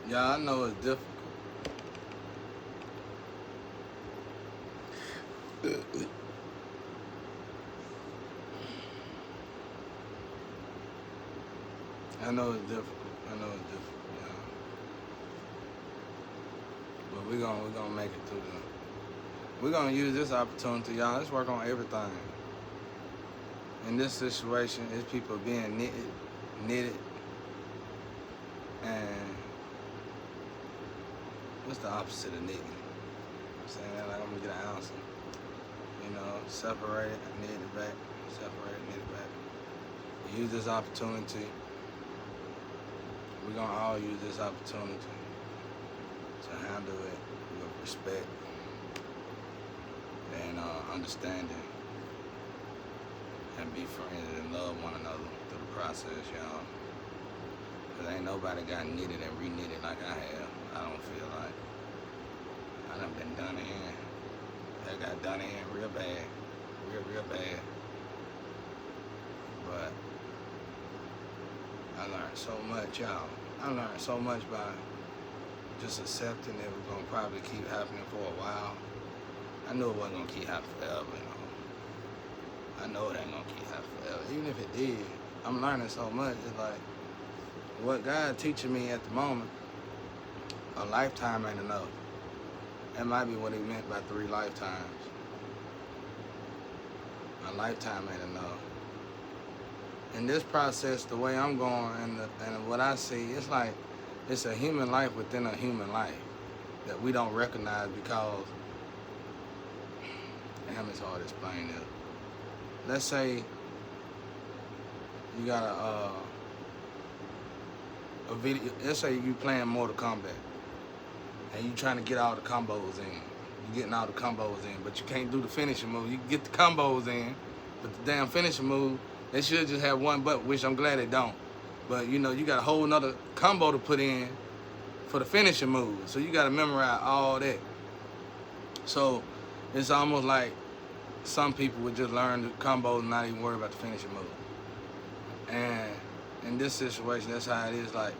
Yeah, I know it's difficult. I know it's difficult. I know it's difficult. Yeah. But we're gonna make it through the. We're gonna use this opportunity, y'all. Let's work on everything. In this situation, it's people being knitted, and what's the opposite of knitting? I'm saying that like I'm gonna get an answer. You know, separate it, knit it back, separate it, knit it back. Use this opportunity. We're gonna all use this opportunity to handle it with respect and understanding, and be friends and love one another through the process, y'all. Cause ain't nobody got knitted and re-knitted like I have. I don't feel like. I done been done in. I got done in real bad, real bad. But I learned so much, y'all. I learned so much by just accepting it was gonna probably keep happening for a while. I knew it wasn't gonna keep happening forever, you know. I know it ain't gonna keep happening forever. Even if it did, I'm learning so much. It's like what God teaching me at the moment, a lifetime ain't enough. That might be what he meant by 3 lifetimes. A lifetime ain't enough. In this process, the way I'm going and what I see, it's like it's a human life within a human life that we don't recognize because, damn, it's hard to explain this. Let's say you got a video. Let's say you playing Mortal Kombat and you trying to get all the combos in. You getting all the combos in, but you can't do the finishing move. You can get the combos in, but the damn finishing move, they should just have one button, which I'm glad they don't. But you know, you got a whole nother combo to put in for the finishing move. So you got to memorize all that. So it's almost like some people would just learn the combos and not even worry about the finishing move. And in this situation, that's how it is. Like,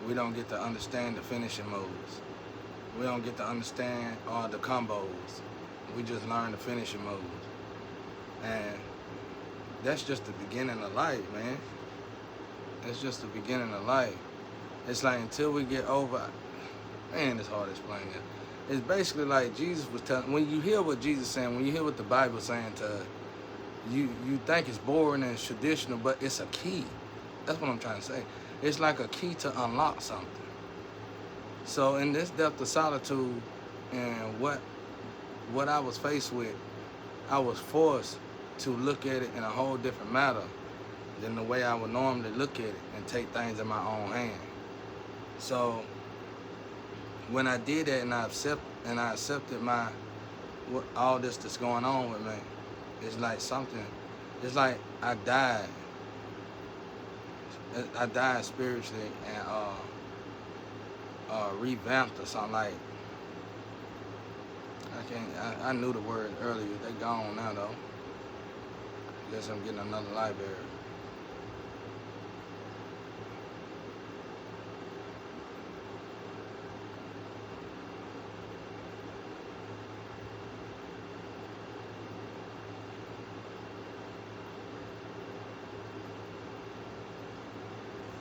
we don't get to understand the finishing moves. We don't get to understand all the combos. We just learn the finishing moves. And that's just the beginning of life, man. That's just the beginning of life. It's like until we get over, man, it's hard to explain it. It's basically like Jesus was telling, when you hear what Jesus saying, when you hear what the Bible saying to us, you think it's boring and it's traditional, but it's a key. That's what I'm trying to say. It's like a key to unlock something. So in this depth of solitude and what I was faced with, I was forced to look at it in a whole different manner than the way I would normally look at it and take things in my own hand. So when I did that and I accepted all this that's going on with me, it's like something. It's like I died. I died spiritually and revamped or something like. I knew the word earlier. They gone now though. Guess I'm getting another library.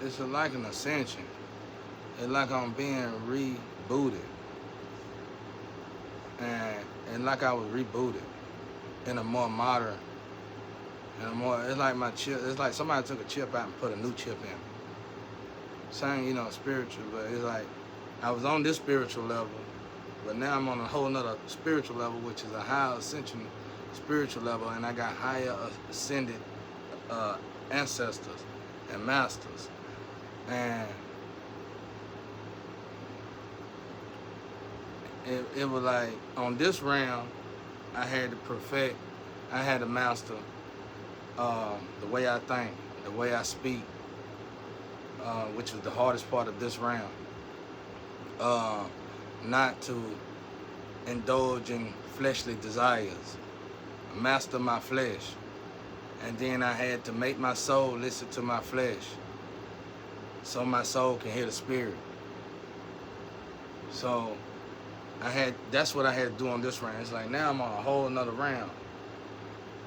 It's like an ascension. It's like I'm being rebooted. And like I was rebooted in a more modern, it's like my chip, it's like somebody took a chip out and put a new chip in. Same, spiritual, but it's like I was on this spiritual level, but now I'm on a whole nother spiritual level, which is a higher ascension spiritual level, and I got higher ascended ancestors and masters. And it was like on this round, I had to master the way I think, the way I speak, which was the hardest part of this round. Not to indulge in fleshly desires, master my flesh. And then I had to make my soul listen to my flesh so my soul can hear the spirit. So that's what I had to do on this round. It's like now I'm on a whole another round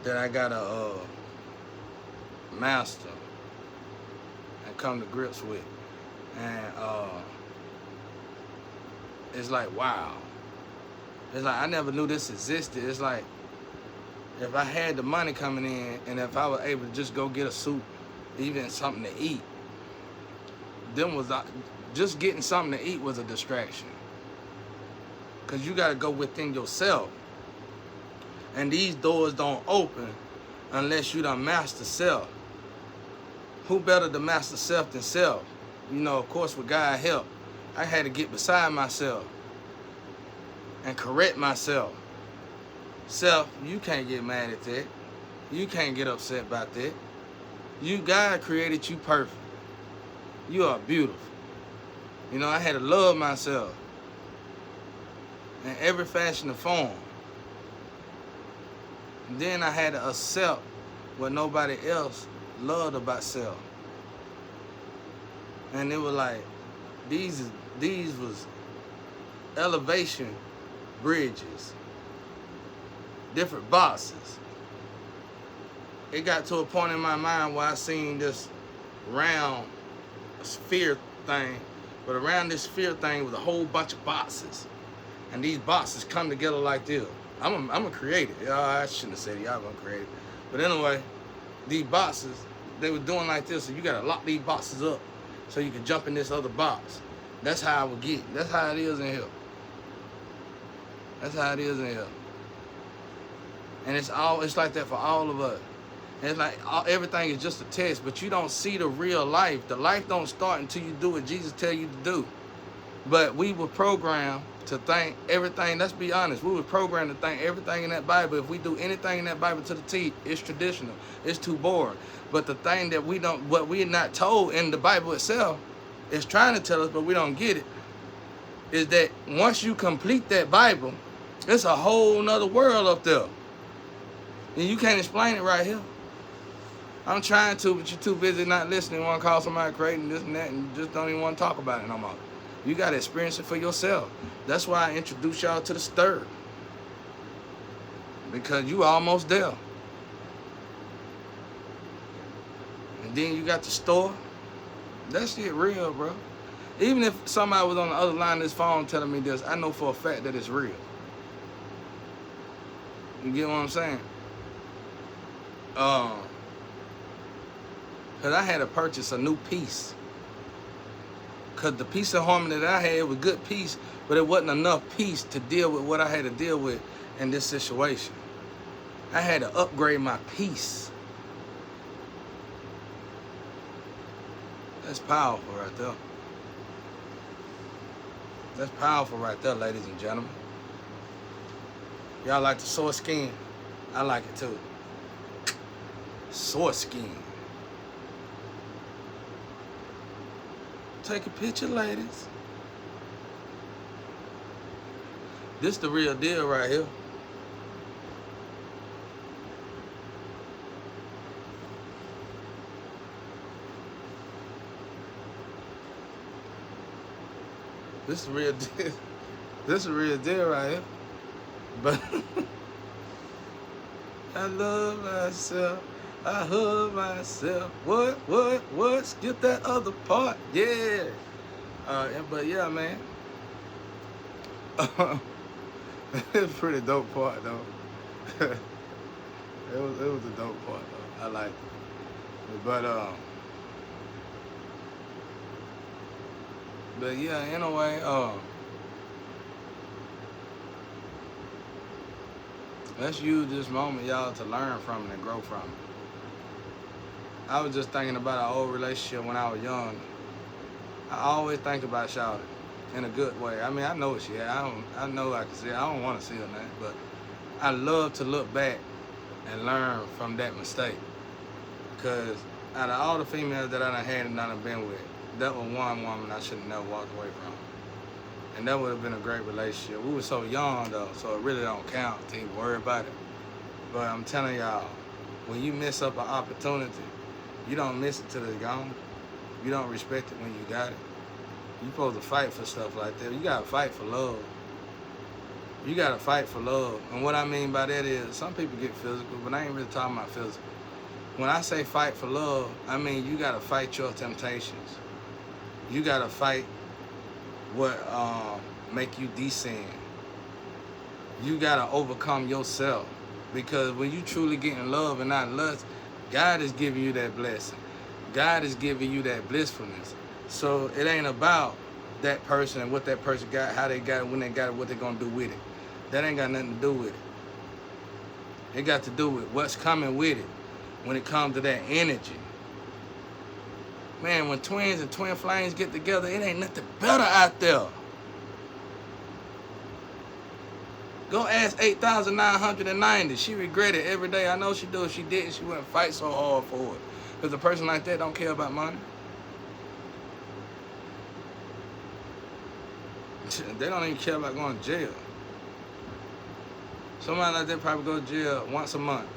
that I gotta master and come to grips with. And it's like, wow. It's like I never knew this existed. It's like if I had the money coming in and if I was able to just go get a suit, even something to eat, just getting something to eat was a distraction. Because you got to go within yourself. And these doors don't open unless you done master self. Who better to master self than self? You know, of course, with God's help, I had to get beside myself and correct myself. Self, you can't get mad at that. You can't get upset about that. God created you perfect. You are beautiful. You know, I had to love myself in every fashion and form. And then I had to accept what nobody else loved about self. And it was like, these was elevation bridges, different boxes. It got to a point in my mind where I seen this round sphere thing, but around this sphere thing was a whole bunch of boxes. And these boxes come together like this. I'm a creator. I shouldn't have said y'all gonna create it. But anyway, these boxes, they were doing like this, so you gotta lock these boxes up so you can jump in this other box. That's how I would get. That's how it is in here. That's how it is in here. And it's like that for all of us. And it's like everything is just a test, but you don't see the real life. The life don't start until you do what Jesus tell you to do. But we were programmed to think everything, let's be honest, we were programmed to think everything in that Bible, if we do anything in that Bible to the T, it's traditional. It's too boring. But the thing that what we're not told in the Bible itself, is trying to tell us, but we don't get it, is that once you complete that Bible, it's a whole nother world up there. And you can't explain it right here. I'm trying to, but you're too busy not listening. You want to call somebody crazy and this and that, and you just don't even want to talk about it no more. You got to experience it for yourself. That's why I introduced y'all to the stir. Because you almost there. And then you got the store. That shit real, bro. Even if somebody was on the other line of this phone telling me this, I know for a fact that it's real. You get what I'm saying? Because I had to purchase a new piece. Because the peace and harmony that I had was good peace, but it wasn't enough peace to deal with what I had to deal with in this situation. I had to upgrade my peace. That's powerful right there. That's powerful right there, ladies and gentlemen. Y'all like the soy skin? I like it too. Soy skin. Take a picture, ladies. This the real deal right here. This is the real deal. This is the real deal right here. But I love myself. I hug myself. What? Skip that other part. Yeah. But yeah, man. It's a pretty dope part though. it was a dope part though. I like it. But yeah, anyway, let's use this moment, y'all, to learn from it and grow from it. I was just thinking about our old relationship when I was young. I always think about Shawty in a good way. I mean, I know what she had. I know I can see it. I don't want to see her now, but I love to look back and learn from that mistake. Because out of all the females that I done had and I done been with, that was one woman I should have never walked away from. And that would have been a great relationship. We were so young though, so it really don't count to even worry about it. But I'm telling y'all, when you miss up an opportunity, you don't miss it till it's gone. You don't respect it when you got it. You supposed to fight for stuff like that. You gotta fight for love. You gotta fight for love. And what I mean by that is, some people get physical, but I ain't really talking about physical. When I say fight for love, I mean you gotta fight your temptations. You gotta fight what make you descend. You gotta overcome yourself. Because when you truly get in love and not lust, God is giving you that blessing. God is giving you that blissfulness. So it ain't about that person and what that person got, how they got it, when they got it, what they're gonna do with it. That ain't got nothing to do with it. It got to do with what's coming with it when it comes to that energy. Man, when twins and twin flames get together, it ain't nothing better out there. Go ask 8,990. She regretted every day. I know she do. If she didn't, she wouldn't fight so hard for it. Because a person like that don't care about money. They don't even care about going to jail. Somebody like that probably go to jail once a month.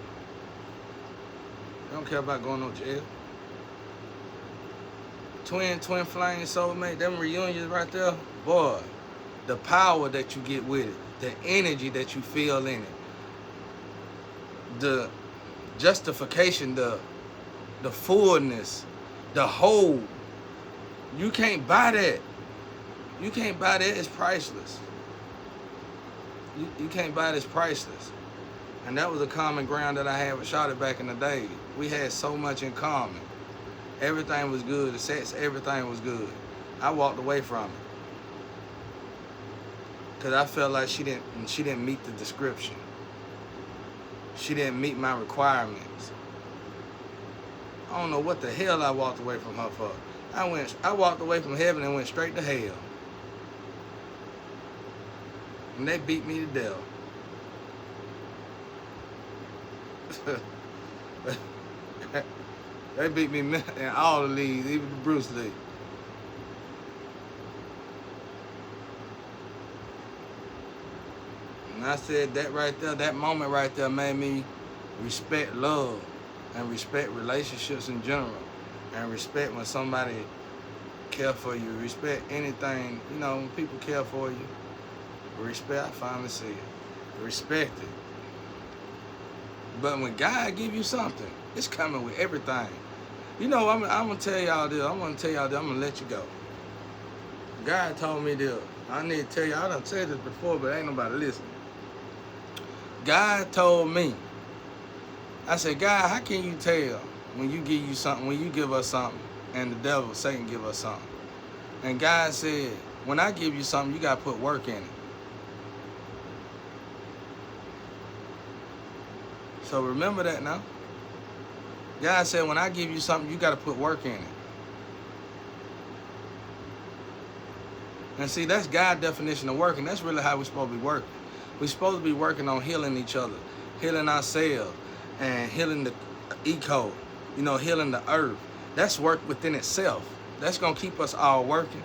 They don't care about going to jail. Twin flame, soulmate, them reunions right there, boy, the power that you get with it, the energy that you feel in it, the justification, the fullness, the whole. You can't buy that. You can't buy that. It's priceless. You can't buy it. It's priceless. And that was a common ground that I had with Shawty back in the day. We had so much in common. Everything was good. The sex, everything was good. I walked away from it because I felt like she didn't meet the description. She didn't meet my requirements. I don't know what the hell I walked away from her for. I walked away from heaven and went straight to hell. And they beat me to death. They beat me in all the leagues, even the Bruce Lee. And I said that right there, that moment right there made me respect love and respect relationships in general. And respect when somebody care for you. Respect anything, you know, when people care for you. Respect, I finally see it. Respect it. But when God give you something, it's coming with everything. You know, I'm gonna tell y'all this. I'm gonna let you go. God told me this. I need to tell you, I done said this before, but ain't nobody listening. God told me. I said, God, how can you tell when you give us something, and the devil, Satan, give us something? And God said, when I give you something, you gotta put work in it. So remember that now. God said, when I give you something, you got to put work in it. And see, that's God's definition of working. That's really how we're supposed to be working. We're supposed to be working on healing each other, healing ourselves, and healing the eco, you know, healing the earth. That's work within itself. That's going to keep us all working.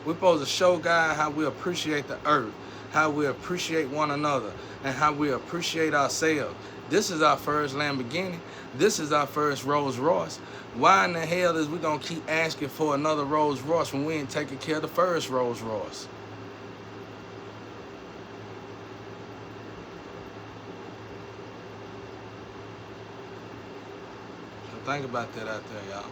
We're supposed to show God how we appreciate the earth, how we appreciate one another, and how we appreciate ourselves. This is our first Lamborghini. This is our first Rolls Royce. Why in the hell is we gonna keep asking for another Rolls Royce when we ain't taking care of the first Rolls Royce? So think about that out there, y'all.